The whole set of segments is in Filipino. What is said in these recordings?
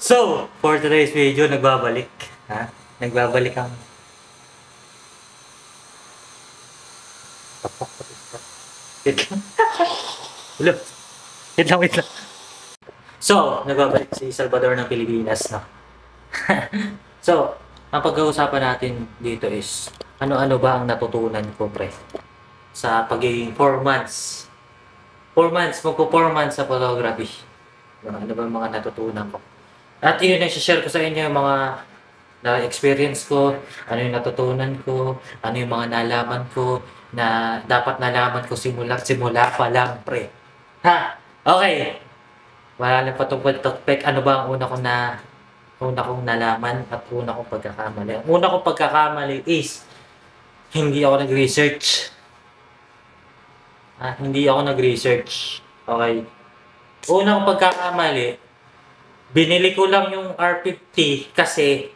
So, for today's video, nagbabalik. Ha? Nagbabalik ang... Wait lang. Hello. Wait lang. So, nagbabalik si Salvador ng Pilipinas, no? So, ang pag-uusapan natin dito is, ano-ano ba ang natutunan ko, pre? Sa pagiging 4 months. 4 months, magpo-4 months sa photography. Ano ba mga natutunan ko? At yun, share ko sa inyo yung mga na-experience ko, ano yung natutunan ko, ano yung mga nalaman ko, na dapat nalaman ko simula pa lang, pre. Ha? Okay. Wala na patupad-tupik. Ano ba ang una kong nalaman at una kong pagkakamali? Ang una kong pagkakamali is, hindi ako nag-research. Hindi ako nag-research. Okay. Una kong pagkakamali, binili ko lang yung R50 kasi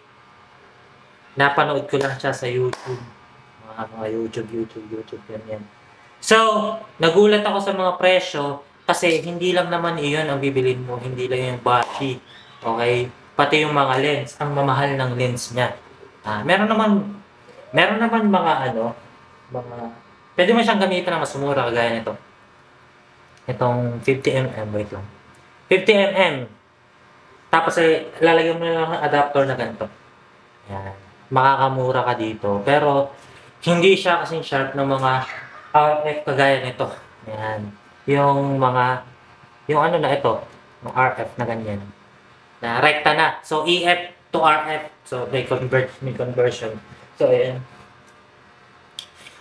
napanood ko lang siya sa YouTube. Mga YouTube, yan. So, nagulat ako sa mga presyo kasi hindi lang naman iyon ang bibilin mo, hindi lang yung body. Okay? Pati yung mga lens, ang mamahal ng lens niya. Meron naman mga pwede mo siyang gamitin na mas mura kagaya nito. Itong 50mm, wait lang. 50mm. Tapos lalagyan mo na lang ng adapter na ganito. Yan. Makakamura ka dito. Pero, hindi siya kasing sharp ng mga RF kagaya nito. Yan. Yung ano na ito. Yung RF na ganyan. Na rekta na. So, EF to RF. So, may conversion. So, ayan.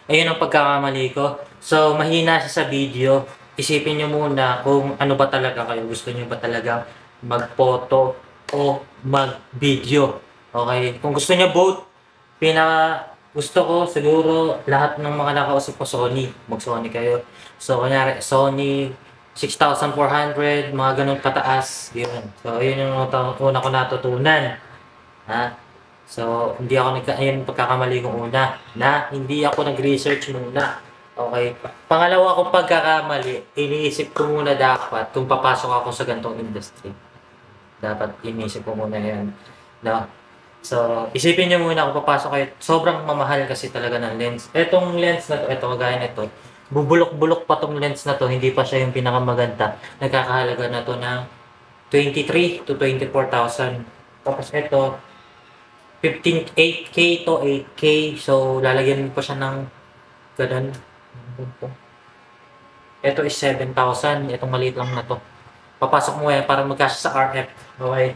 Ayun ang pagkakamali ko. So, mahina siya sa video. Isipin nyo muna kung ano ba talaga kayo. Gusto nyo ba talaga mag-photo o mag-video. Okay? Kung gusto niya both, gusto ko siguro lahat ng mga nakausap ko Sony. Mag-Sony kayo. So, kunyari, Sony 6400, mga ganun kataas. Yun. So, yun yung una ko natutunan. So, ayun pagkakamali ko una, na hindi ako nag-research muna. Okay. Pangalawa kong pagkakamali, iniisip ko muna dapat kung papasok ako sa ganitong industry. Dapat iniisip ko muna yan. No? So, isipin nyo muna kung papasok kayo. Sobrang mamahal kasi talaga ng lens. Etong lens na to, ito kagaya nito, bubulok-bulok pa tong lens na to, hindi pa siya yung pinakamaganda. Nagkakahalaga na to ng 23 to 24,000. Tapos ito, 8K to 8K. So, lalagyan pa siya ng ganun. Ito is 7,000. Itong maliit lang na to. Papasok mo yan para magkasya sa RF. Okay?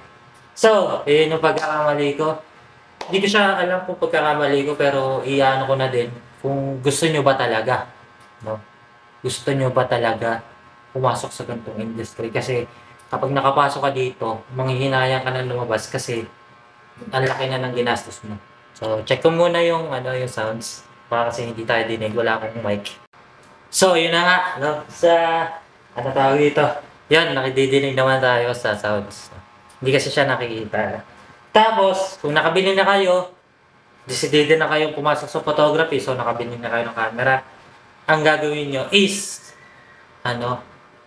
So, yun yung pagkakamali ko. Hindi ko siya alam kung pagkakamali ko, pero iano ko na din kung gusto nyo ba talaga. No? Gusto nyo ba talaga pumasok sa ganitong industry? Kasi kapag nakapasok ka dito, manghihinayang ka na lumabas kasi ang laki na ng ginastos mo. So, check ko muna yung sounds para kasi hindi tayo dinig, wala akong mic. So, yun na nga, no? Ano tawag dito? Yan, nakididinig naman tayo sa sounds. Hindi kasi siya nakikita. Tapos, kung nakabili na kayo, decided na kayong pumasok sa photography, so nakabili na kayo ng camera, ang gagawin nyo is,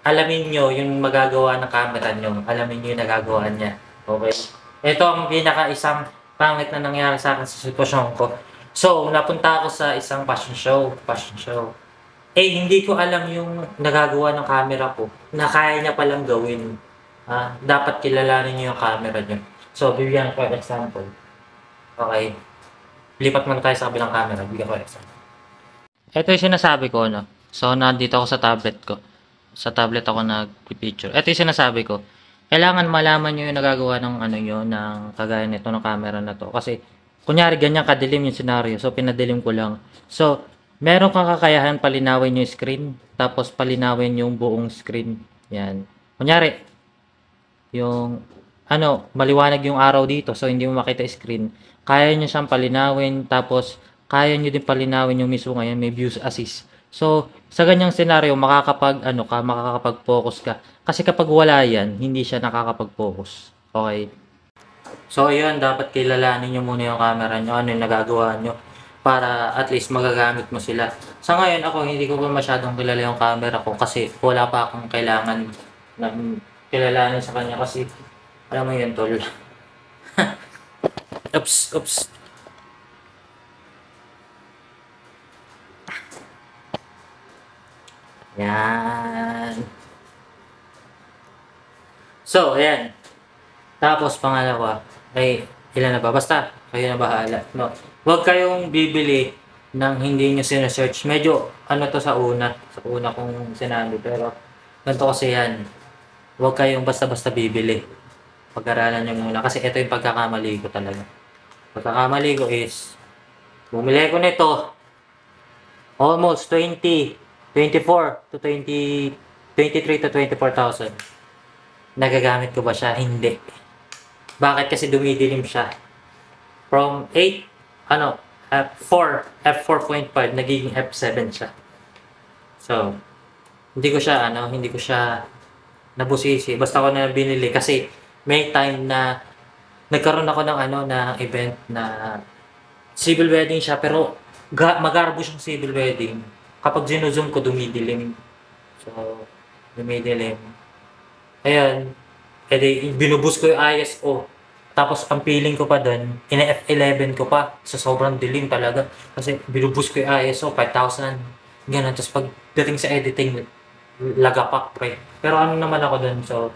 alamin nyo yung magagawa ng camera nyo, alamin nyo yung nagagawa niya. Okay? Ito ang isang pangit na nangyari sa akin sa sitwasyon ko. So, napunta ako sa isang fashion show. Hindi ko alam yung nagagawa ng camera ko na kaya niya palang gawin. Dapat kilalanin niyo yung camera niyo. So, bibigyan ko example. Okay. Lipat muna tayo sa kabilang camera. Bibigyan ko example. Ito yung sinasabi ko, no? So, nandito ako sa tablet ko. Sa tablet ako nag-picture. Ito yung sinasabi ko. Kailangan malaman niyo yung nagagawa ng ng kagaya nito ng camera na to. Kasi, kunyari, ganyan kadilim yung scenario. So, pinadilim ko lang. So, meron kang kakayahan palinawin yung screen, tapos palinawin yung buong screen. Yan. Kunyari, yung, maliwanag yung araw dito, so hindi mo makita screen. Kaya nyo siyang palinawin, tapos kaya nyo din palinawin yung mismo ngayon, may views assist. So, sa ganyang senaryo, makakapag-focus ka. Kasi kapag wala yan, hindi siya nakakapag-focus. Okay? So, yun, dapat kilalanin nyo muna yung camera nyo, ano yung nagagawa nyo, para at least magagamit mo sila. Sa ngayon ako, hindi ko pa masyadong kilala yung camera ko kasi wala pa akong kailangan na kilalanin sa kanya kasi Alam mo yun, tol. Oops, oops. Yan. So, ayan. Tapos, pangalawa, ay, ilan na ba? Basta, kayo na bahala. No. Huwag kayong bibili ng hindi nyo sinesearch. Medyo, ano to sa una kong sinabi. Pero, ganito kasi yan. Huwag kayong basta-basta bibili. Pag-aralan nyo muna. Kasi ito yung pagkakamali ko talaga. Pagkakamali ko is, bumili ko nito, almost 24 to 20, 23 to 24,000. Nagagamit ko ba siya? Hindi. Bakit? Kasi dumidilim siya. From 8, F4.5, nagiging F7 siya. So, hindi ko siya nabusisi. Basta ko na binili kasi may time na nagkaroon ako ng na event na civil wedding siya, pero magarbo siyang civil wedding. Kapag zinuzoom ko, dumidilim. So, dumidilim. Ayan. Edi, binubus ko yung ISO. Tapos, ang feeling ko pa doon, ina-F11 ko pa. So, sobrang dilim talaga. Kasi, binubus ko yung ISO, 5,000. Ganun. Tapos, pagdating sa editing, lagapak, pre. Pero ano naman ako doon, so,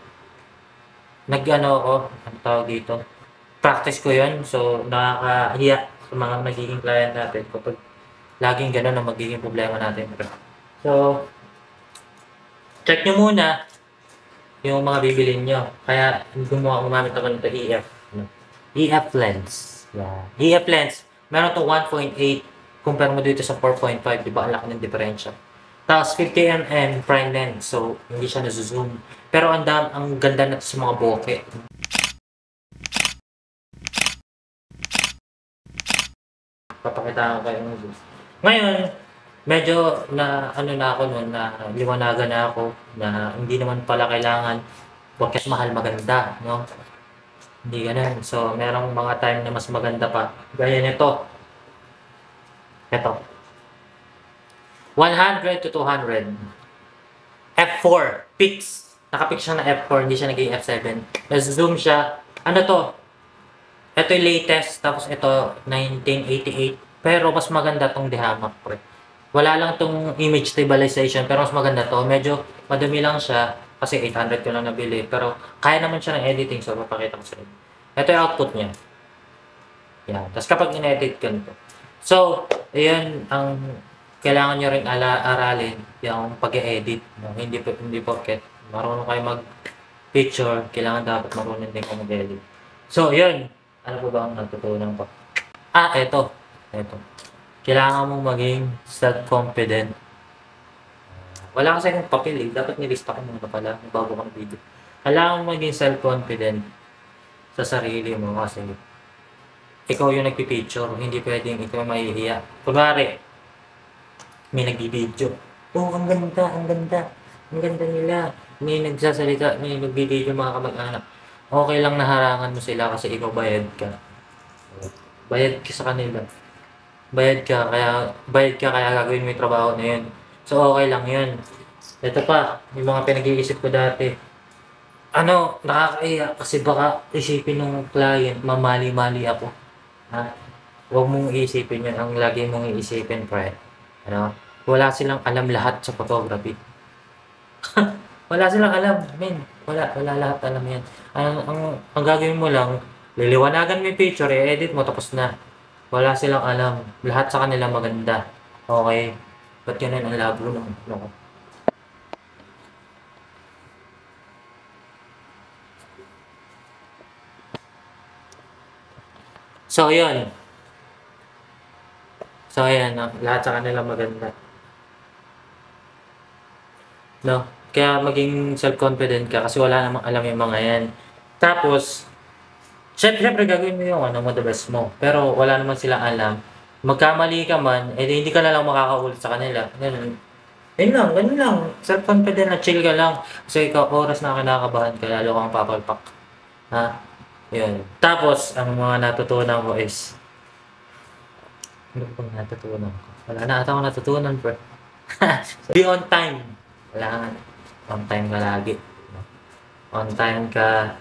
ano tawag dito? Practice ko yun. So, nakakahiya sa mga magiging client natin kapag laging gano'n ang magiging problema natin. So, check nyo muna yung mga bibilin nyo. Kaya, gumamit ako nito EF. EF lens. Yeah. EF lens. Meron to 1.8. Compare mo dito sa 4.5. Diba? Ang laki ng diferensya. Tapos 50mm prime lens. So, hindi siya nasuzoom. Pero ang ganda na sa mga bokeh. Papakita ko kayo ng zoom. Ngayon, medyo na ako noon, na liwanagan na ako na hindi naman pala kailangan porket mahal maganda, no? Hindi ganun. So, merong mga time na mas maganda pa. Gaya nito. Ito. 100 to 200. F4. Pix. Nakapix siya na F4. Hindi siya naging F7. Zoom siya. Ano to? Ito yung latest. Tapos ito, 1988. Pero mas maganda tong Dehamac, pre. Wala lang tong image stabilization. Pero mas maganda to. Medyo madumi lang siya. Kasi 800 ko lang nabili. Pero kaya naman siya ng editing. So, papakita ko sa inyo. Ito yung output niya. Yan. Tapos kapag in-edit ko nito. So, ayan ang kailangan nyo rin aralin yung pag-edit. No? Hindi porket marunong kayo mag-picture, kailangan dapat marunong din kayo mag-edit. So, yun. Ano po ba ang natutunan ko? Eto. Kailangan mong maging self-confident. Wala kasi akong papel eh. Dapat nilista ko muna pala bago kang video. Kailangan mong maging self-confident sa sarili mo kasi ikaw yung nagpipicture. Hindi pwedeng ikaw mahihiya. Kunwari, may nagbibideo. Oh, ang ganda. Ang ganda nila. May nagsasalita, may nagbibideo mga kamag-anak. Okay lang naharangan mo sila kasi ikaw bayad ka. Bayad ka sa kanila. Bayad ka kaya gagawin mo yung trabaho na yun. So, okay lang yun. Ito pa, yung mga pinag-iisip ko dati. Nakakaiyak kasi baka isipin ng client, mamali-mali ako. Huwag mong iisipin yun. Ang lagi mong iisipin, pre. Wala silang alam lahat sa photography. Wala silang alam, men. Wala lahat alam yan. Ang gagawin mo lang, liliwanagan mo yung picture, i-edit mo, tapos na. Wala silang alam. Lahat sa kanila maganda. Okay? Ba't yun ang labo ng ko? So, yun. So, ayan. Lahat sa kanila maganda. No? Kaya maging self-confident ka kasi wala namang alam yung mga yan. Tapos, syempre gagawin mo yung the best mo. Pero wala naman silang alam. Magkamali ka man, hindi ka na lang makakaulit sa kanila. Ganun lang. Self-confident na chill ka lang. Kasi ikaw, oras na kinakabahan ka, lalo kang papalpak. Yun. Tapos, ang mga natutunan ko is, ano bang natutunan ko? Wala na ata akong natutunan, bro. Be on time. Kailangan. On time ka lagi. On time ka.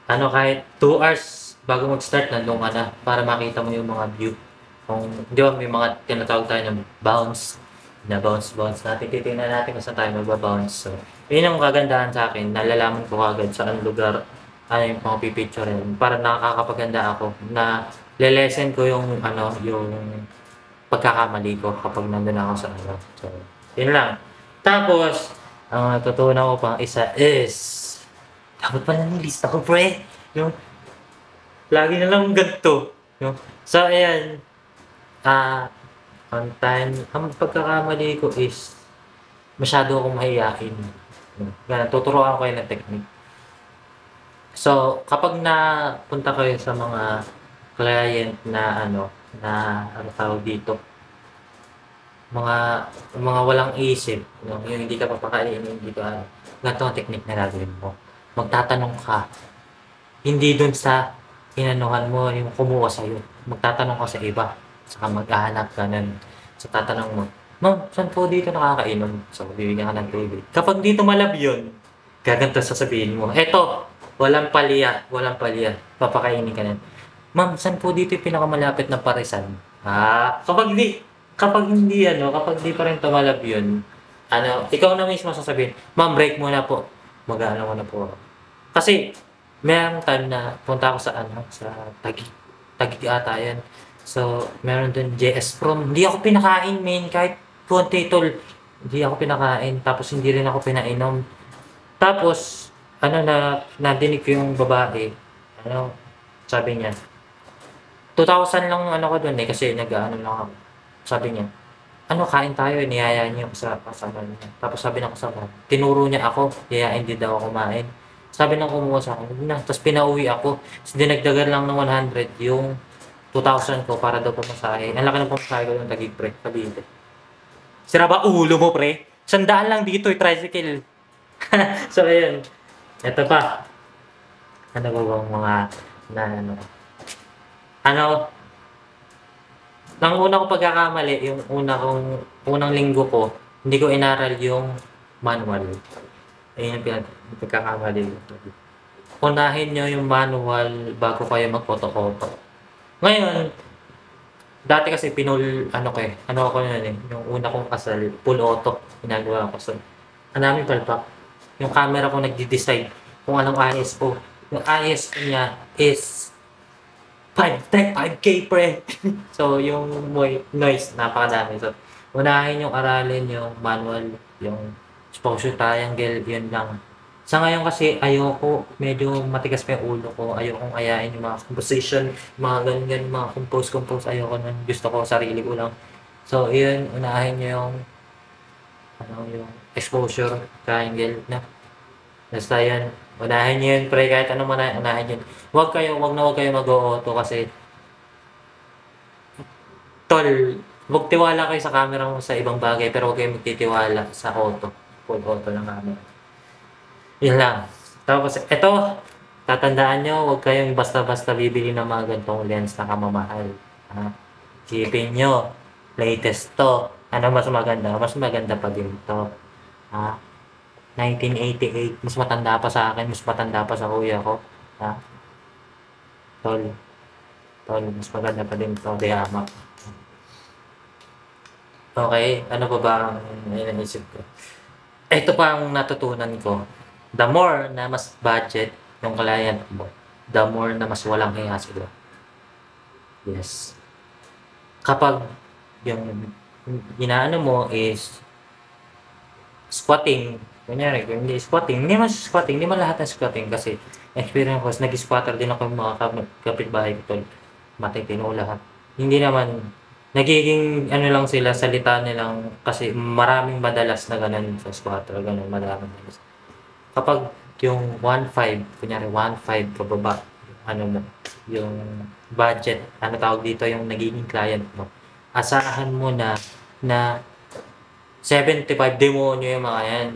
kahit 2 hours bago mag-start, nandun ka na para makita mo yung mga view. Kung, di ba, may mga tinatawag tayo ng bounce, na bounce natin, titignan natin kung saan tayo magbabounce. So, yun ang kagandahan sa akin, nalalaman ko agad saan lugar, ano yung mga pipicture yun. Para nakakapaganda ako, na lelesen ko yung, yung pagkakamali ko kapag nandun ako sa ano. So, yun lang. Tapos, ang natutunan ko pang isa is, dapat pala nilista ko, pre. Yung, lagi na lang ganito. Yung, so, ayan. On time, ang pagkakamali ko is, masyado akong mahihain. Ganun, tuturuan ko yun ng technique. So, kapag napunta kayo sa mga client na ano tawag dito, mga walang isip, yung hindi ka papakainin, hindi ka, ganito ang technique na gagawin mo. Magtatanong ka, hindi dun sa inanuhan mo yung kumuha sa'yo. Magtatanong ka sa iba, saka maghahanap ka nun. So, tatanong mo, "Ma'am, saan po dito nakakainom?" So, bibigyan ka ng tubig. Kapag dito malab yun, gaganto sasabihin mo, "Eto, walang palya, papakainin ka nun. Ma'am, saan po dito yung pinakamalapit na parisan?" Kapag di pa rin tumalab yun, ikaw na mismo sasabihin, "Ma'am, break muna po. Mag-aano muna po ako." Kasi, merong time na punta ako sa Taguig ata yan. So, meron dun JS Prom. Hindi ako pinakain, men, kahit konti tol. Hindi ako pinakain, tapos hindi rin ako pinainom. Tapos, nadinig ko yung babae, sabi niya, 2,000 lang ko dun kasi nag-aano lang ako. Sabi niya, kain tayo, niyaya niya ako sa kasama niya. Tapos sabi ng kasama, tinuro niya ako, yayain din daw ako kumain. Sabi ng kumuha sa akin, "Huwag na." Tapos pinauwi ako. Tapos dinagdagan lang ng 100 yung 2,000 ko para daw pamasahe. Ang laki ng pamasahe ko yung Taguig, pre, Cavite. Sira ba ulo mo, pre? 100 lang dito, tricycle. So, ayun. Ito pa. Ano ba bang mga ang una kong pagkakamali, yung unang linggo ko, hindi ko inaral yung manual. Ayun yung pagkakamali ko. Unahin nyo yung manual bago kayo mag-auto-auto. Ngayon, dati kasi ako yun yung una kong kasal, full auto, ginagawa ko. So, ang daming palpak. Yung camera ko nagde-decide kung anong ISO. Yung ISO niya is 5K, pre. So, yung noise, napakadami. So, unahin yung aralin, yung manual, yung exposure triangle, yun lang. Sa ngayon kasi, ayoko, medyo matigas pa yung ulo ko. Ayokong ayain yung mga composition, mga ganyan, mga compose, ayoko nun. Gusto ko, sarili ko lang. So, yun, unahin nyo yung exposure triangle na. Basta yan, unahin nyo yun, pre, kahit anong unahin yun. Huwag na huwag kayo mag-auto kasi, tol, huwag tiwala kayo sa camera mo sa ibang bagay, pero huwag kayo magtitiwala sa auto. Full auto lang camera. Yun lang. Tapos, eto, tatandaan nyo, huwag kayong basta-basta bibili ng mga gantong lens na kamamahal. Isipin nyo, latest to. Ano mas maganda? Mas maganda pa din to. 1988, mas matanda pa sa akin, mas matanda pa sa kuya ko. Tol, mas maganda pa din to, Dayama. Okay, ano pa ba ang naisip ko? Ito pa ang natutunan ko. The more na mas budget yung client mo, the more na mas walang hiya sila. Yes. Kapag yung ginaano mo is squatting, kunyari, kung hindi squatting, hindi man lahat ng squatting kasi experience ko, nag-squatter din ako yung mga kapitbahay ko, matitino lahat. Hindi naman, nagiging lang sila, salita nilang, kasi maraming madalas na ganun sa squatter, ganun, maraming madalas. Kapag yung 1.5, kunyari 1.5 pababa, yung budget, tawag dito, yung nagiging client mo, asahan mo na 75, demonyo yung mga yan.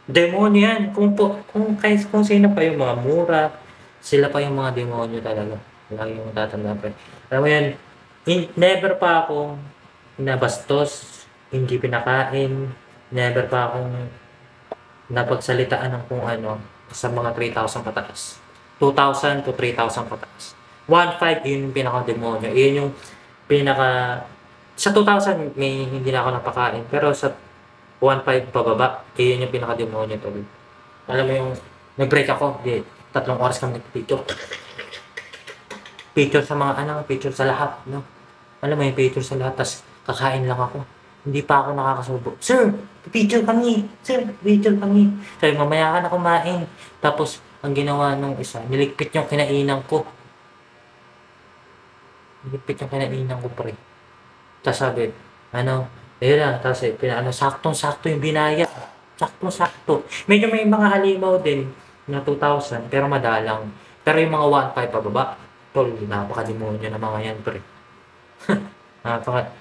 Demonyo yan. Kung sino pa yung mga mura, sila pa yung mga demonyo talaga. Lagi yung tatandaan pa. Alam mo yan, never pa akong nabastos, hindi pinakain, never pa akong napagsalitaan ng kung ano. sa mga 3,000 pataas. 2,000 to 3,000 pataas. 1,500 yun yung pinaka-demonyo. Yun yung pinaka... Sa 2,000 may hindi na ako napakain. Pero sa 1,500 pababa, yun yung pinaka-demonyo to. Alam mo yung nag-break ako, 3 oras kami nag-picture. Picture sa mga picture sa lahat, no? Alam mo yung picture sa lahat, tas kakain lang ako. Hindi pa ako nakakasubo. Sir, picture kami. Sir, picture kami. Sabi, mamaya ka na kumain. Tapos, ang ginawa nung isa, niligpit yung kinainan ko. Niligpit yung kinainan ko, pre. Tapos sabi, ayun na, tapos saktong-sakto yung binaya. Saktong-sakto. Medyo may mga halimaw din na 2,000, pero madalang. Pero yung mga 1,500 pababa, tol, napaka-demonyo na mga yan, pre.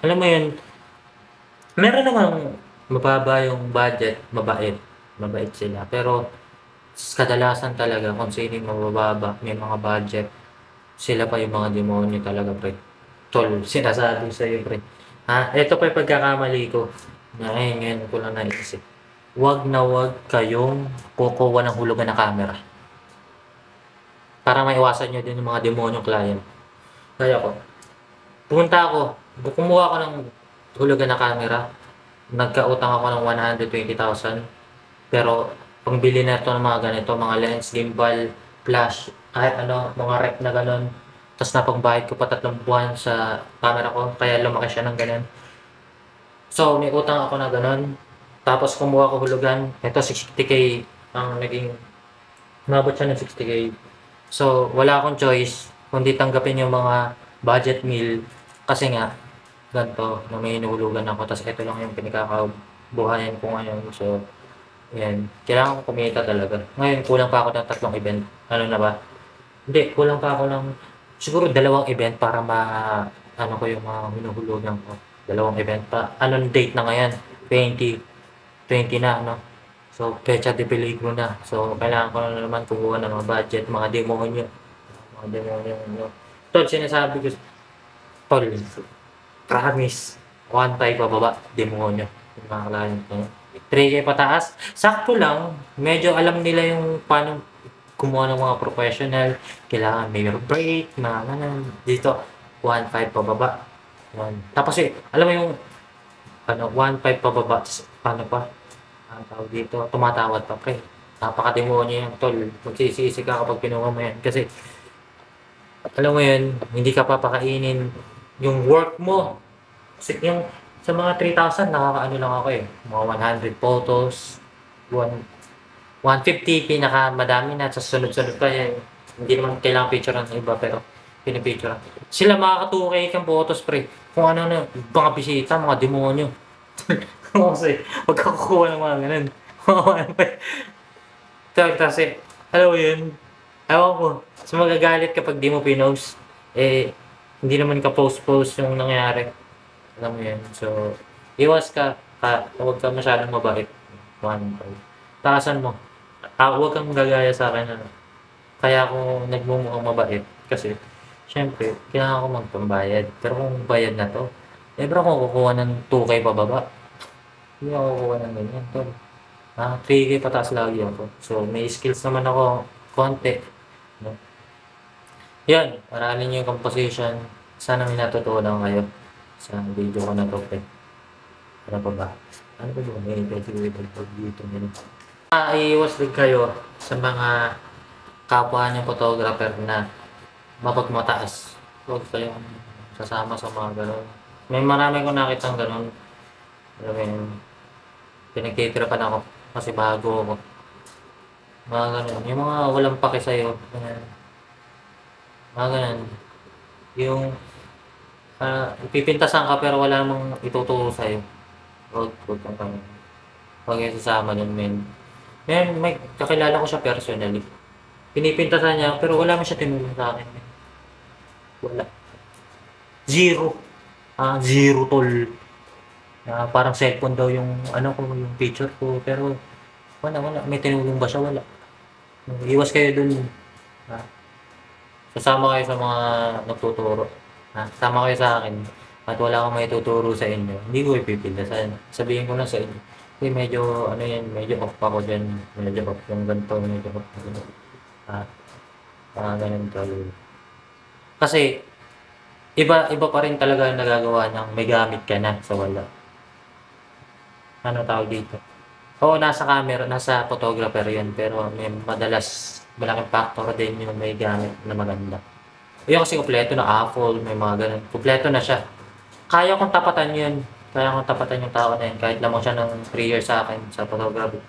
Alam mo yun, meron namang mababa yung budget, mabait. Mabait sila. Pero, kadalasan talaga, kung sino yung mabababa, may mga budget, sila pa yung mga demonyo talaga, pre. Tol, sinasabi sa'yo, pre. Ito pa yung pagkakamali ko. Ngayon ko lang naisip. Wag na wag kayong kukuha ng hulugan na camera. Para maiwasan nyo din yung mga demonyong client. Kaya ko, pumunta ako, kumuha ako ng hulugan na camera. Nagkautang ako ng 120,000. Pero, pangbili na ito ng mga ganito, mga lens, gimbal, flash, kahit mga rec na ganon. Tapos napagbayad ko pa 3 buwan sa camera ko, kaya lumaki siya ng ganon. So, may utang ako na ganon. Tapos kumuha ko hulugan. Ito, 60k ang naging, umabot siya ng 60k. So, wala akong choice kundi tanggapin yung mga budget meal. Kasi nga, ganito, na may inuhulugan ako. Tapos ito lang yung pinagkakabuhayan ko ngayon. So, yan. Kailangan ko kumita talaga. Ngayon, kulang pa ako ng 3 event. Ano na ba? Hindi, kulang pa ako ng siguro 2 event para ko yung mga hinuhulugan ko. 2 event pa. Anong date na ngayon? 20 na, So, pecha de peligro na. So, kailangan ko na naman kumuha ng mga budget, mga demonyo. Mga demonyo, Tol, sinasabi ko, Tol, promise, 1,500 pababa, demonyo. Yung mga client ko. 3K pataas. Sakto lang, medyo alam nila yung paano kumuha ng mga professional. Kailangan may break, mga ganun. Dito, 1,500 pababa. Tapos alam mo yung 1,500 pababa, paano pa? Ang tawag dito, tumatawad pa, pre. Napaka-demonyo yan, tol. Magsisisi ka kapag pinuha mo yan. Kasi, alam mo yun, hindi ka papakainin yung work mo. Kasi yung sa mga 3,000, nakakaano lang ako eh. Mga 100 photos, 150, pinaka-madami na. Sa sunod-sunod pa yan. Hindi naman kailangan picture ng iba, pero pinipicture. Sila makaka-2K kang photos, pre. Kung mga bisita, mga demonyo. Kasi, huwag ka kukuha ng mga ganun. Kasi, alam mo yun, ewan ko, so magagalit kapag di mo pinost, hindi naman ka post-post yung nangyari. Alam mo yun, so, iwas ka, huwag ka masyadong mabait. 1,500. Taasan mo. Huwag kang gagaya sa akin, Kaya ako nagmumukhang mabait, kasi, syempre, kailangan ko magpambayad. Pero kung bayad na to, bro, kung kukuha ng 2K pababa, hindi ako kukuha ng ganyan, tol. 3K pataas lagi ako. So, may skills naman ako, konti. No? Yan, marami niyo yung composition. Sana may natutunan kayo sa video ko na to. Ano pa ba? Ano ba ba? May pwede dito. Iiwas din kayo sa mga kapwa niyo photographer na mapagmataas. Huwag kayong sasama sa mga gano'n. May marami ko nakitang gano'n. Alam mo yun, pinagtitirapan ako kasi bago ako. Mga gano'n. Yung mga walang pake sa'yo. Mga gano'n. Yung ipipintasan ka pero wala namang ituturo sa'yo. Huwag kang kami. Huwag yung sasama nun, men. May kakilala ko siya personally. Pinipintasan niya pero wala man siya tinulong sa akin, men. Wala. Zero. Zero, tol. Parang cellphone daw yung yung picture ko, pero wala. May tinulong ba siya? Wala. Iwas kayo dun. Sasama kayo sa mga nagtuturo. Sama kayo sa akin at wala akong may tuturo sa inyo. Hindi ko ipipintasan. Sabihin ko lang sa inyo. Kasi medyo, ano yan, medyo off ako dyan. Medyo off yung ganito, medyo off yung ganito. Ah, ganun tol. Kasi, iba pa rin talaga ang nagagawa niyang may gamit ka na sa wala. Ano tawag dito? Oo, nasa camera, nasa photographer yun, pero may madalas malaking factor din yung may gamit na maganda. Yung kasi kumpleto na Apple, may mga ganun. Kumpleto na siya. Kaya kong tapatan yun. Kaya kong tapatan yung tao na yun. Kahit lamang siya ng 3 years sa akin sa photography.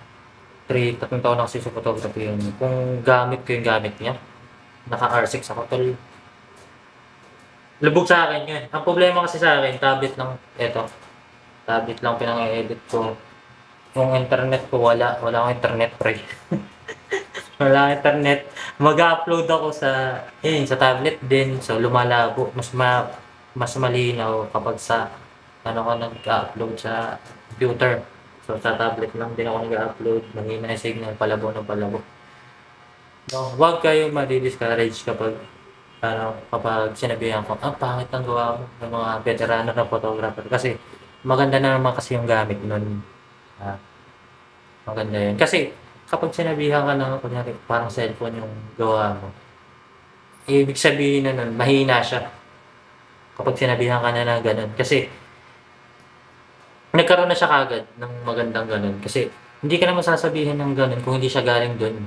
3 taon na kasi sa photography yun. Kung gamit ko yung gamit niya, naka R6 ako, tol. Lubog sa akin yun. Ang problema kasi sa akin, tablet lang, eto. Tablet lang pinang-edit ko. Yung internet ko, wala akong internet, pre. Wala akong internet. Mag-upload ako sa tablet din. So, lumalabo. Mas malinaw kapag sa, ano ko nag-upload sa computer. So, sa tablet lang din ako nag-upload. Mahina yung signal, palabo ng palabo. No, huwag kayo ma-discourage kapag sinabihan ko, pangit ang gawa mo ng mga veterano na photographer. Kasi, maganda na naman kasi yung gamit nun. Maganda yun. Kasi, kapag sinabihan ka ng, kunyari, parang cellphone yung gawa mo, ibig sabihin na nun, mahina siya. Kapag sinabihan ka na ng ganun. Kasi, nagkaroon na siya kagad ng magandang ganun. Kasi, hindi ka naman sasabihin ng ganun kung hindi siya galing dun.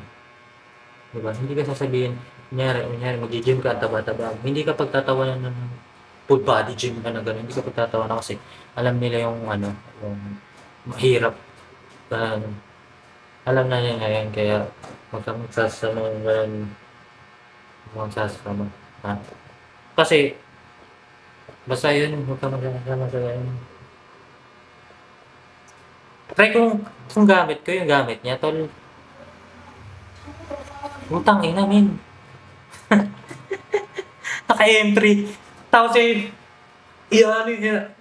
Diba? Hindi ka sasabihin, kunyari, mag-gym ka, taba-taba. Hindi ka pagtatawanan ng full body gym ka na gano'n. Hindi ka pagtatawanan kasi alam nila yung yung mahirap. Alam na nila yan, kaya huwag kang magsasama ng gano'n. Magsasama. Kasi, basta yun, huwag kang magsasama sa gano'n. Try kung gamit ko yung gamit niya, tol. Utang ina, min. Naka-entry. Tapos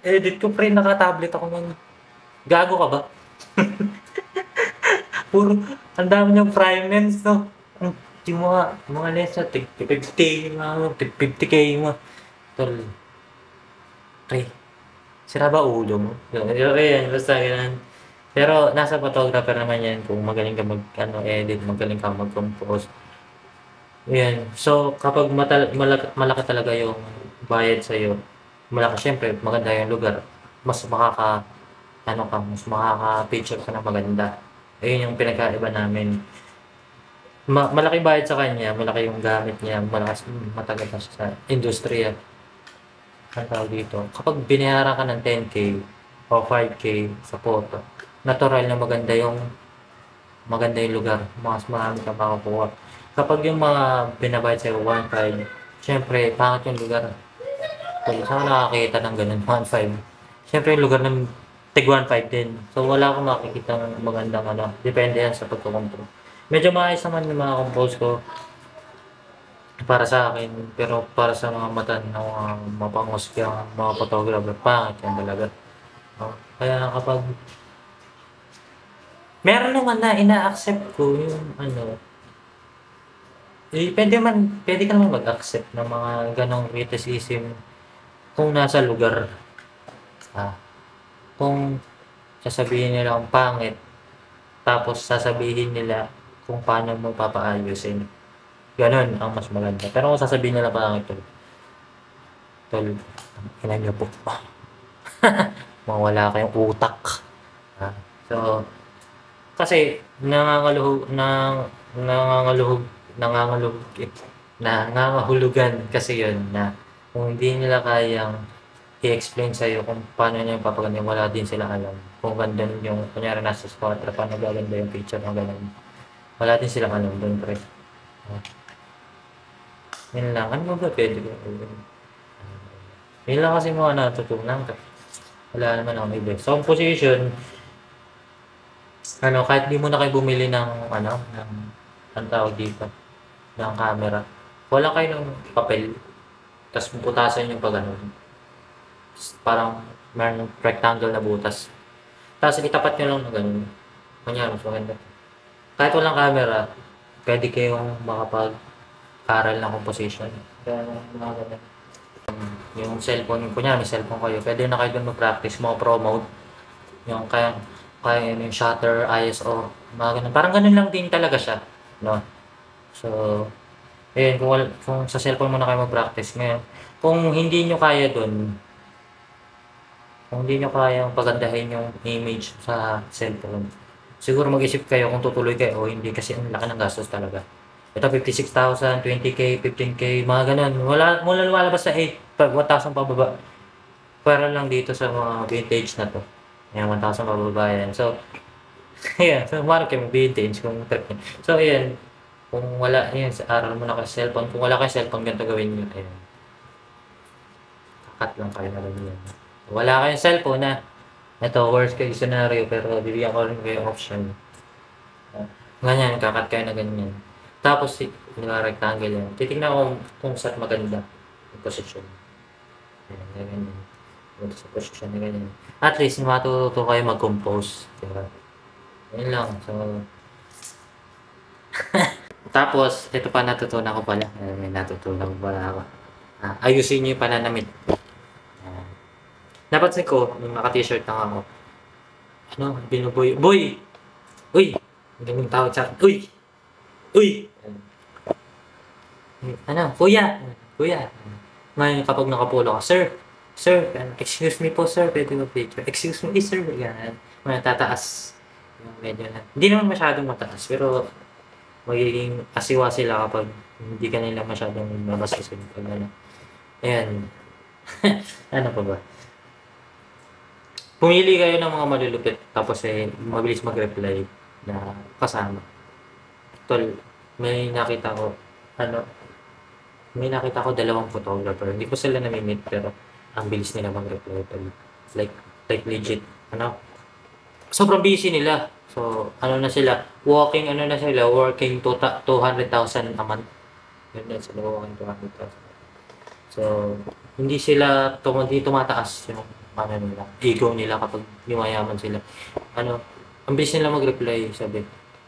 edit ko, pre, naka-tablet ako ng gago ka ba? Puro, ang dami niyang prime lens, no? Yung mga lens na, 50K mo. Tol. Pre, sira ba ulo mo? Okay yan, basta ganun. Pero nasa photographer naman yan kung magaling ka edit, magaling ka mag-compose. Yan. So, kapag malaki talaga yung bayad sa'yo, syempre, maganda yung lugar, mas mas makaka-picture ka na maganda. Ayun yung pinagkaiba namin. Malaki bayad sa kanya, malaki yung gamit niya, matagal na siya sa industriya. Ang tawag dito, kapag binayaran ka ng 10K o 5K sa photo, natural na maganda yung lugar, mas marami kang makukuha. Kapag yung mga binabayad sa'yo 1.5, syempre, pangit yung lugar. Kung saan nakakita ng ganun, 1.5. Syempre, yung lugar ng tig 1.5 din. So, wala akong makikita ng magandang depende yan sa pagkukompose. Medyo maayos naman yung mga compose ko para sa akin, pero para sa mga mata ng mga mapanghusgang mga photographer, pangit yan talaga. Kaya kapag meron naman na ina-accept ko yung pwede ka naman mag-accept ng mga ganong criticism kung nasa lugar. Kung sasabihin nila ang pangit, tapos sasabihin nila kung paano mo papaayusin. Ganon ang mas maganda. Pero kung sasabihin nila pangit, tol, inan nyo po. Wala kayong utak. So, kasi nangangahulugan kasi yun na kung hindi nila kayang i-explain sa'yo kung paano nyo yung papaganda, wala din sila alam. Kung ganda yung, kunyari nasa squadra, paano gaganda yung picture ng ganun. Wala din silang alam doon, pre. Yun lang. Ano ba pwede ko? Yun lang kasi mga natutunan ka. Wala naman akong iba. So, composition, kahit di mo na kayo bumili ng ang tawag dito, ng camera, wala kayo ng papel, tapos butasan yung pag parang mayroong rectangle na butas. Tapos itapat nyo lang na ganun. Kunyari, mas maganda. Kahit walang camera, pwede kayong makapag-aral ng composition. Kaya mga ganun. Yung cellphone, kunyari may cellphone kayo, pwede na kayo doon mag-practice, mga pro mode. Yung kaya kaya yung shutter, ISO, mga ganun. Parang ganun lang din talaga siya, no? So, ayun, kung sa cellphone muna kayo mag-practice ngayon, kung hindi nyo kaya dun, kung hindi nyo kayang pagandahin yung image sa cellphone, siguro mag-isip kayo kung tutuloy kayo o hindi kasi ang laki ng gastos talaga. Ito 56,000, 20K, 15K, mga ganun. Mula lumalabas sa 1,000 pababa. Para lang dito sa mga vintage na to. Ayan, 1,000 pababa yan. So, ayan. So, marami kayo vintage kung trip nyo. So, ayan. Kung wala, ayan, aral mo na kayo cellphone. Kung wala kayo cellphone, ganito gawin nyo. Ayan. Kakat lang kayo na lang yan. Wala kayong cellphone na. Ito, worst case scenario, pero bibigyan ko rin kayo option. Ganyan, kakat kayo na ganyan. Tapos, di ba, rectangle yan. Titignan ko kung saan maganda yung position. Ayan, ganyan. Dito sa position na ganyan. At least, matututo kayo mag-compose. Diba? Yun lang. So, tapos, ito pa natutunan ko pala. May natutunan ko pala ako. Ayusin nyo yung pananamit. Napansin ko, nung naka-t-shirt lang ako, binuboy. Boy! Uy! Ganun tawag sa akin. Uy! Uy! Kuya! Kuya! Ngayon kapag nakapolo ka, Sir! Sir! Excuse me po, sir. Pwede mo picture. Excuse me, sir. Ganun. May tataas. Yung medyo na. Hindi naman masyadong mataas, pero magiging asiwa sila kapag hindi ka nila masyadong mabasasin. Ayan. Ano pa ba? Pumili kayo ng mga malulupit tapos mabilis mag-reply na kasama. Tol, may nakita ko dalawang photographer. Hindi ko sila nami-meet pero ang bilis nila mag-reply. Like legit. Sobrang busy nila. So, working 200,000 a month. Yun na sila, walking 200,000. So, hindi tumataas yung nila, ego nila kapag yumayaman sila. Ang bilis nila mag-reply, sabi.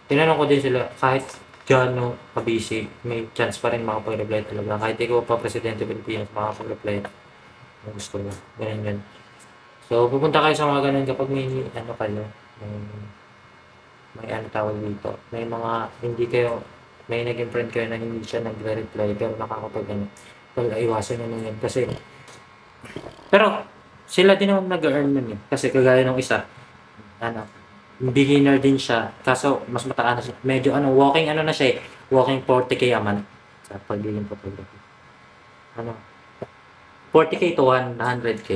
Tinanong ko din sila, kahit gaano ka-busy, may chance pa rin makapag-reply talaga. Kahit ikaw pa presidente Pilipinas, makapag-reply kung gusto mo. Ganyan. So, pupunta kayo sa mga ganun kapag may tawag dito. May naging friend kayo na hindi siya nagre-reply pero iwasan nyo na yun. Pero, sila din naman nag-earn nun eh. Kasi kagaya nung isa, beginner din siya. Kaso, mas mataas na siya. Medyo walking na siya eh. Walking 40K a month sa pagiging photography. 40K to 100K.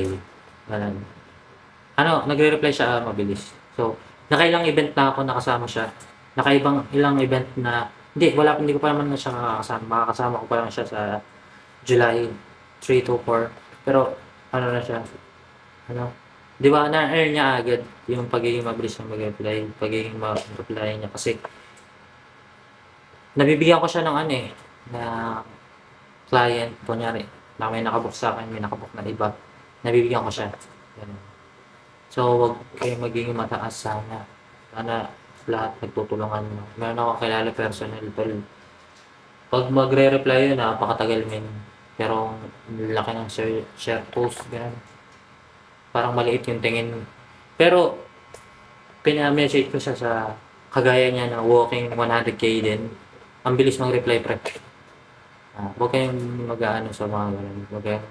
Nagre-reply siya mabilis. So, nakailang event na ako nakasama siya. Ilang event na, hindi ko pa naman na siya makakasama. Makakasama ko pa lang siya sa July 3 to 4. Pero, na siya, di ba, na-earn niya agad yung pagiging mabilis ng mag-reply, pagiging mag-reply niya. Kasi, nabibigyan ko siya ng na client, kunyari, na may nakabook sa akin, may nakabook na iba, nabibigyan ko siya. Ganun. So, wag kayo magiging mataas sana. Sana lahat nagtutulungan mo. Meron ako kilala personal, pag magre-reply yun, napakatagal min. Pero, laki ng share post, gano'n. Parang maliit yung tingin. Pero, pinamessage ko siya sa kagaya niya na walking 100K din. Ang bilis mag-reply, pre. Huwag kayong mag-aano sa mga gano'n. Huwag kayong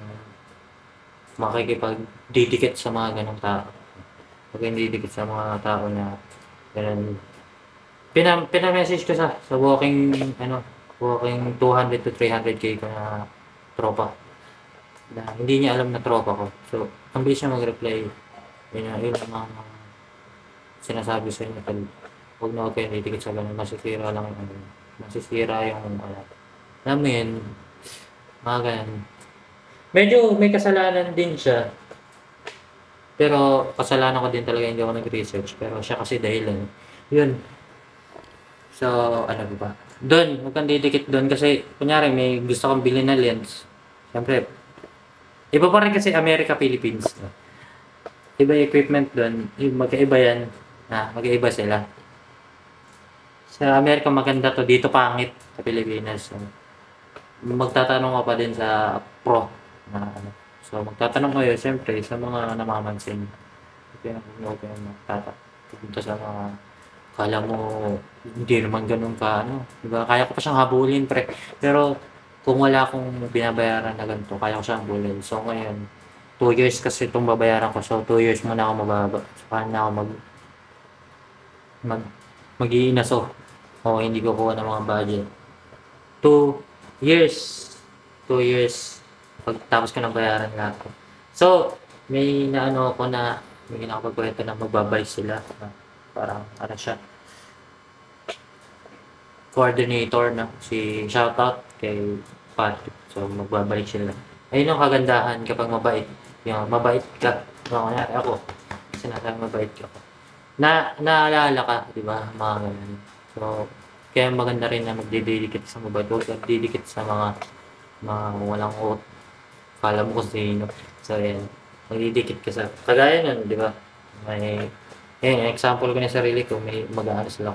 makikipag-didikit sa mga gano'ng tao. Huwag kayong didikit sa mga tao na gano'n. Pinamessage ko sa walking 200 to 300K ko na tropa. Na hindi niya alam na tropa ko. So, ang bilis niya mag-reply. Yun ang sinasabi sa inyo. Huwag na huwag kayo didikit sa ganun. Masisira yung alam mo yun, mga ganun. Medyo may kasalanan din siya. Pero kasalanan ko din talaga, hindi ako nag-research. Pero siya kasi dahilan. Yun. So, ba? Doon, huwag kang didikit doon kasi kunyari may gusto kang bilhin na lens. Siyempre, iba pa rin kasi America, Philippines. Iba yung equipment doon. Magkaiba yan. Magkaiba sila. Sa America maganda to. Dito pangit sa Pilipinas. Magtatanong ka pa din sa pro. So magtatanong kayo siyempre sa mga namamansin. Okay, magtatanong. pupunta sa mga akala mo hindi naman gano'n ka ano, 'di ba? Kaya ko pa siyang habulin pre, pero kung wala akong binabayaran na ganito, kaya ko siyang habulin. So ngayon, 2 years kasi itong babayaran ko, so 2 years muna ako saka na ako mag mag-iinaso o hindi kukuha ng mga budget. 2 years, 2 years pagtapos ko ng bayaran lahat ko. So, may naano ako na may nakapagkwento na magbabalik sila na parang ano siya, coordinator na si shoutout kay Patrick. So, magbabalik sila. Ayun yung kagandahan kapag mabait. Yung mabait ka. No, kunyari ako. Sinasabi mabait ka. Naalala ka, di ba? Mga ganun. So, kaya maganda rin na magdidikit sa mabait. Huwag magdidikit sa mga walang out. Kala mo kung sino. So, yan. Magdidikit ka sa... Kagaya nun, di ba? May... Yan, example ko na sarili ko. May mag-aano sila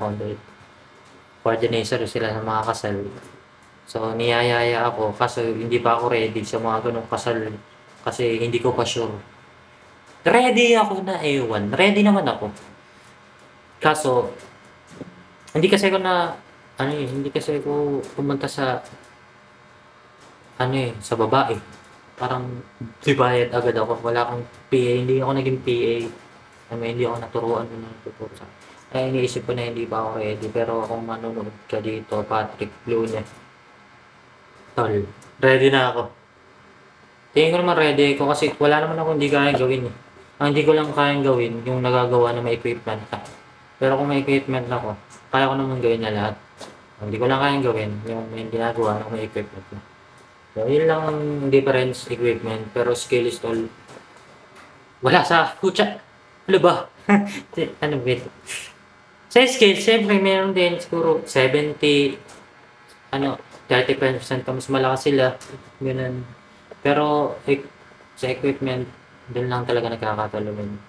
coordinator sila sa mga kasal. So, niyayaya ako. Kaso, hindi pa ako ready sa mga ganong kasal. Kasi, hindi ko pa sure. Ready ako na ewan. Ready naman ako. Kaso, hindi kasi ako hindi kasi ako pumunta sa, sa babae. Parang, dibayad agad ako. Wala akong PA. Hindi ako naging PA. Hindi ako naturuan na tuturo sa. Kaya iniisip ko na hindi pa ako ready. Pero kung manonood ka dito, Patrick Lune, tol, ready na ako. Tingin ko naman ready ako kasi wala naman ako hindi kaya gawin. Ang hindi ko lang kayang gawin, yung nagagawa na may equipment ka. Pero kung may equipment ako, kaya ko naman gawin na lahat. Ang hindi ko lang kayang gawin, yung may ginagawa na may equipment na. So, yun lang ang difference, equipment. Pero skill is all. Wala sa kutsa. Ano ba? Ano ba ito? Sa skill, siyempre meron din siguro 70, 30% pa mas malakas sila. Ganun. Pero sa equipment, doon lang talaga nagkakatuluman.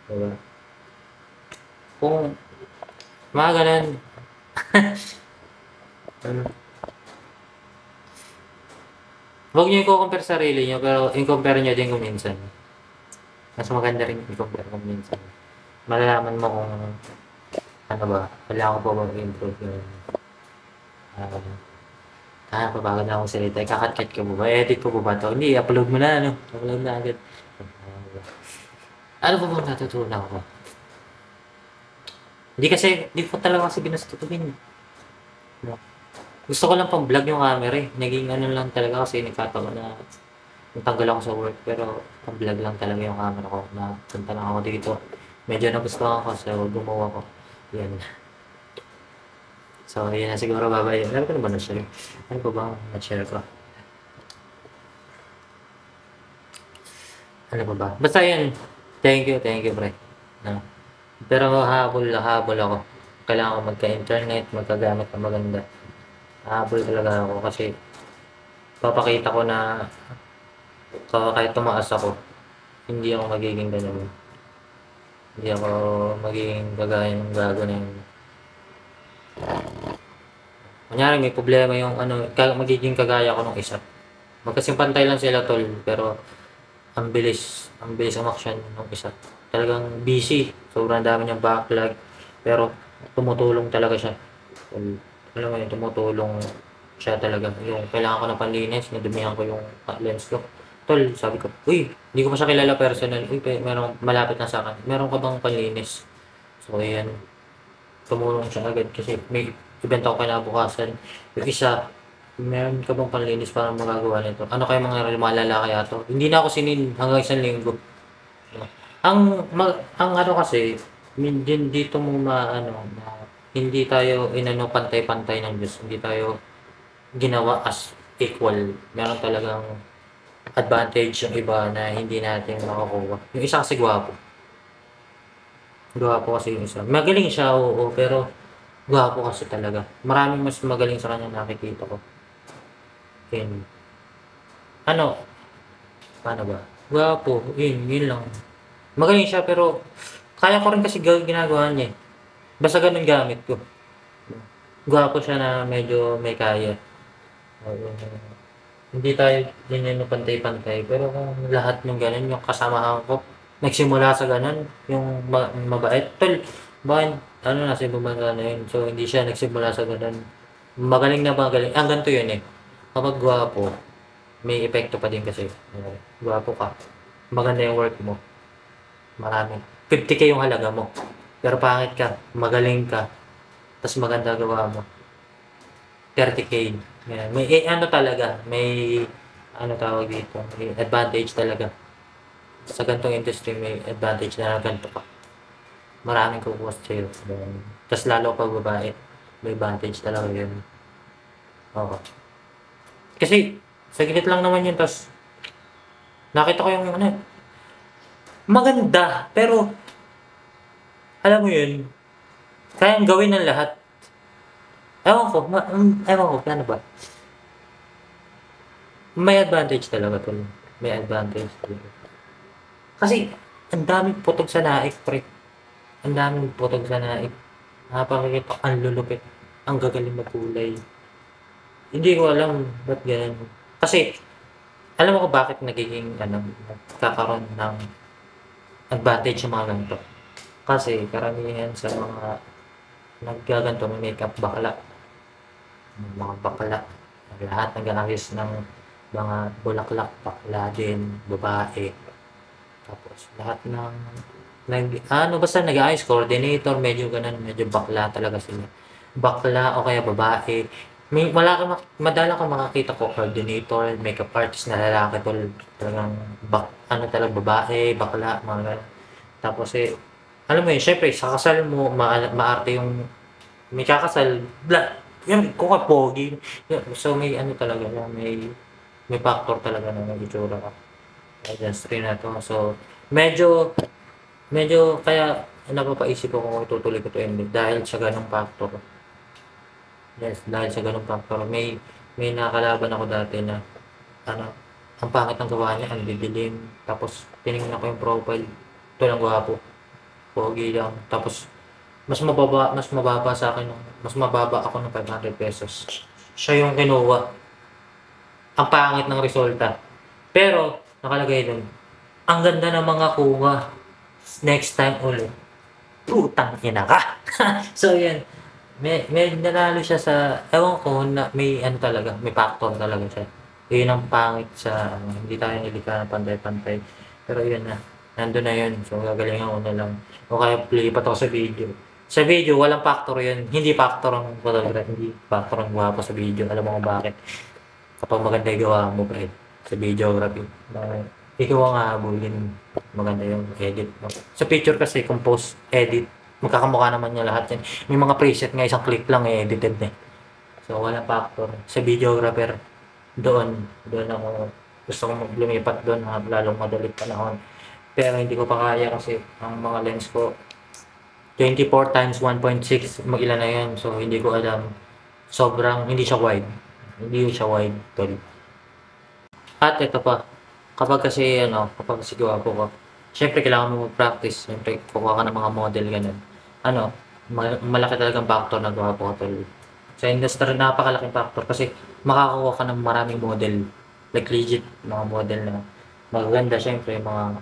Diba? Kung mga ganun. Huwag niyo i-compare sarili niyo, pero i-compare niyo din kung minsan. Mas maganda rin i-compare kung minsan. Malalaman mo kung kailangan ko pa mag-improve yun. Papagod na akong salita. Kakat-cut ka mo ba? Edit ko ba ito? Hindi, upload mo na, Upload na agad. Ano ba bang natutunan ko? Hindi ko talaga kasi ginustutuhin. Gusto ko lang pang vlog yung camera eh. Naging lang talaga kasi nagkataon na natanggal ako sa work. Pero pang vlog lang talaga yung camera ko. Napunta lang ako dito. Medyo nagustuhan ko so gumawa ko. Yan. So, yun na siguro babay. Alam ko na ba na-share? Ano ba bang na-share ko? Ano ba ba? Basta yun. Thank you, pre. No. Pero habol ako. Kailangan ko magka-internet, magkagamit ng maganda. Habol talaga ako kasi papakita ko na kahit tumaas ako, hindi ako magiging ganyan. Hindi ako magiging kagaya ng gago na yun. Kunyari may problema yung magiging kagaya ko nung isa. Magkasing pantay lang sila tol, pero ang bilis umaksyon nung isa. Talagang busy, sobrang dami niyang backlog, pero tumutulong talaga siya. Alam mo yun, tumutulong siya talaga. Yung kailangan ko ng panlinis, nadumihan ko yung lens ko. Tol, sabi ko, uy, hindi ko pa siya kilala personal. Uy, merong malapit na sa akin. Meron ka bang panlinis? So, ayan. Tumulong siya agad kasi may event ako kinabukasan. Yung isa, meron ka bang panlinis para magagawa nito? Ano kayo mga malala kaya to? Hindi na ako sinin hanggang 1 linggo. Ang kasi, dito mo hindi tayo pantay-pantay ng Diyos. Hindi tayo ginawa as equal. Meron talagang advantage yung iba na hindi natin makukuha. Yung isa kasi gwapo. Gwapo kasi yung isa. Magaling siya, oo, pero gwapo kasi talaga. Maraming mas magaling sa kanya nakikita ko. Paano ba? Gwapo, yun lang. Magaling siya pero kaya ko rin kasi ginagawa niya eh. Basta ganun gamit ko. Gwapo siya na medyo may kaya. Hindi tayo ganyan pantay-pantay pero kung lahat ng ganun yung kasamahan ko, nagsimula sa ganun, yung mabait. Tol, bakit, ano na, si bumata na yun. So, hindi siya nagsimula sa ganun. Magaling na magaling. Ang ganito yun eh. Kapag gwapo, may epekto pa din kasi. Gwapo ka. Maganda yung work mo. Marami. 50K yung halaga mo. Pero pangit ka, magaling ka, tapos maganda gawa mo. 30K. Yan. May ano talaga, may ano tawag dito, may advantage talaga. Sa ganitong industry, may advantage na ganito ka. Maraming kukuha sa'yo. Tapos lalo pag babae, may advantage talaga yun. Oo. Kasi, saglit lang naman yun, tapos nakita ko yung ano, maganda, pero alam mo yun, kayang gawin ng lahat. Ewan ko, paano ba? May advantage talaga to. May advantage talaga. Kasi, ang daming putog sa naik, pre. Ang daming putog sa naik. Napakikita, ang lulupit. Ang gagaling magkulay. Hindi ko alam ba't ganyan. Kasi, alam mo ko bakit nagiging, nagkakaroon ng advantage yung mga ganito. Kasi, karamihan sa mga naggaganto may makeup bakla. Mga bakla. Lahat nag-aayos ng mga bulaklak, bakla din, babae. Tapos lahat ng basta nag-aayos, coordinator, medyo ganun, medyo bakla talaga sila. Bakla o kaya babae. May madalang ka makakita ko coordinator, makeup artist na lalaki tol, talagang talaga babae, bakla, mga ganun. Tapos alam mo yun, syempre sa kasal mo, maarte yung may kakasal, yun, kung ka pogi. So may talaga na, may factor talaga na nag-itsura ka. Industry na to. So, medyo kaya napapaisip ko kung itutuloy ko to hindi dahil sa ganung factor. Yes, dahil sa ganung factor. May nakalaban ako dati na ang pangit ng gawa niya, ang didilim. Tapos, tinignan ko yung profile. Ito lang gwapo. Pogi lang. Tapos, mas mababa sa akin, mas mababa ako ng 500 pesos. Siya yung kinuha. Ang pangit ng resulta. Pero, nakalagay dun, ang ganda ng mga kuha. Next time ulit. Putang ina ka. So, yan. May nanalo siya sa, ewan ko, na may talaga, may factor talaga siya. Yun ang pangit sa, hindi tayo nilikha ng pantay-pantay. Pero yun na. Nandun na yun. So, gagalingan ko na lang. O kaya, lipat ako sa video. Sa video, walang factor yun. Hindi factor ang photography. Hindi factor ang gwapo sa video. Alam mo kung bakit. Kapag maganda yung gawa mo, pre, sa videography. Ikaw ang habulin. Maganda yung edit mo. Sa picture kasi, compose, edit, magkakamukha naman niya lahat yan. May mga preset nga, isang click lang, edited eh. So, walang factor. Sa videographer, doon ako, gusto kong lumipat doon, lalong madalit panahon. Pero hindi ko pa kaya kasi ang mga lens ko, 24 times 1.6, mag-ilan na yan. So, hindi ko alam. Sobrang, hindi siya wide. Hindi siya wide, tol. At ito pa, kapag kasi gwapo ko, syempre kailangan mo mag-practice. Syempre, kukuha ka ng mga model, ganun. Malaki talagang factor na gwapo ka, tol. Sa industry, napakalaking factor kasi makakuha ka ng maraming model. Like legit, mga model na magaganda, syempre, mga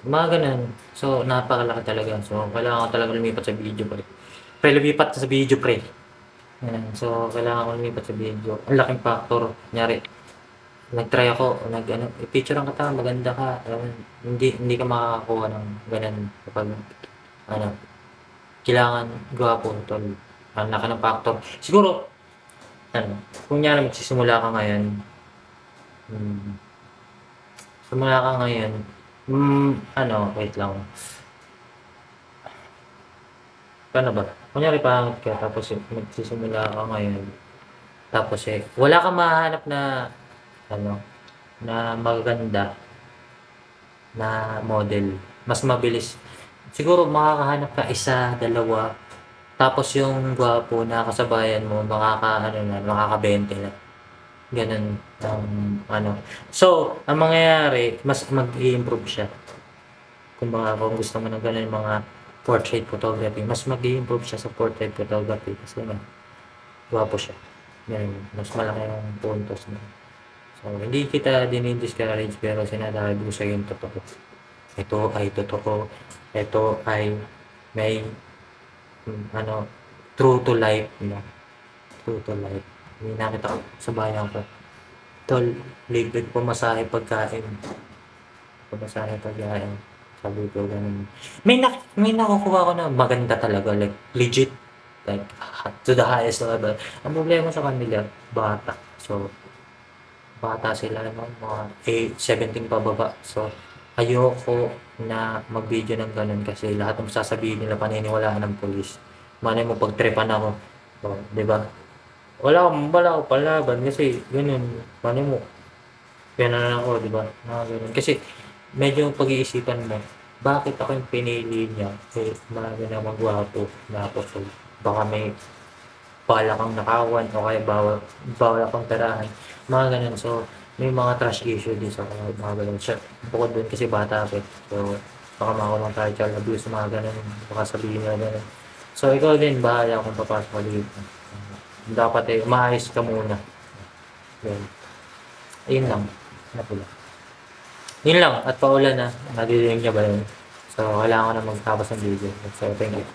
ganun. So, napakalaki talaga. So, kailangan ko talaga lumipat sa video, pre. Lumipat sa video, pre. Yan. So, kailangan ko lumipat sa video. Ang laking factor. Kunyari, nag-try ako, i-picture ang kata, maganda ka. Hindi ka makakakuha ng ganun kapag, kailangan gwapo, tol. Ang laki ng factor. Siguro, kunyari magsisimula ka ngayon, wait lang. Paano ba? Kunyari pangit ka, tapos magsisimula ka ngayon. Tapos wala kang mahanap na, na maganda na model. Mas mabilis. Siguro makakahanap ka isa, dalawa. Tapos yung gwapo na kasabayan mo, makaka-20 na. Ganun So, ang mangyayari, mas mag-i-improve siya. Kung gusto mo ng ganun mga portrait photography, mas mag-i-improve siya sa portrait photography kasi gwapo siya. Ganun, mas malaki yung puntos na. So, hindi kita din-discourage pero sinasabi ko sa yung totoo. ito ay totoo, ito ay may true to life, true to life. May nakita ko sa bayan ko. Tol, libre pumasahe pagkain. Pumasahe pagkain. Sabi ko ganun. May nakukuha ko na maganda talaga, like legit, like to the highest level. Ang problema sa kanila, bata. So, bata sila naman, mga 17 pababa. So, ayoko na mag-video ng ganun kasi lahat ng sasabihin nila paniniwalaan ng pulis. Malay mo pagtripan ako. O, di ba? Wala akong palaban kasi ganun. Malay mo, pinanan ako, di ba? Ganun. Kasi medyo pag-iisipan mo, bakit ako yung pinili niya? Eh, marami namang gwapo na ako. So, baka may bala kang nakawan o kaya bawal akong tirahan. Mga ganun. So, may mga trash issue din sa mga ganun. Siya, bukod dun kasi bata ako. So, baka makakulong tayo child abuse, mga ganun. Baka sabihin nila ganun. So, ikaw din, bahala kung papasok ka dito. Dapat maayos ka muna. Yun. Ayun lang. Napula. Yun lang. At paulan na. Nadidinig niya ba yun? So, kailangan ko na magtapos ng video. So, thank you.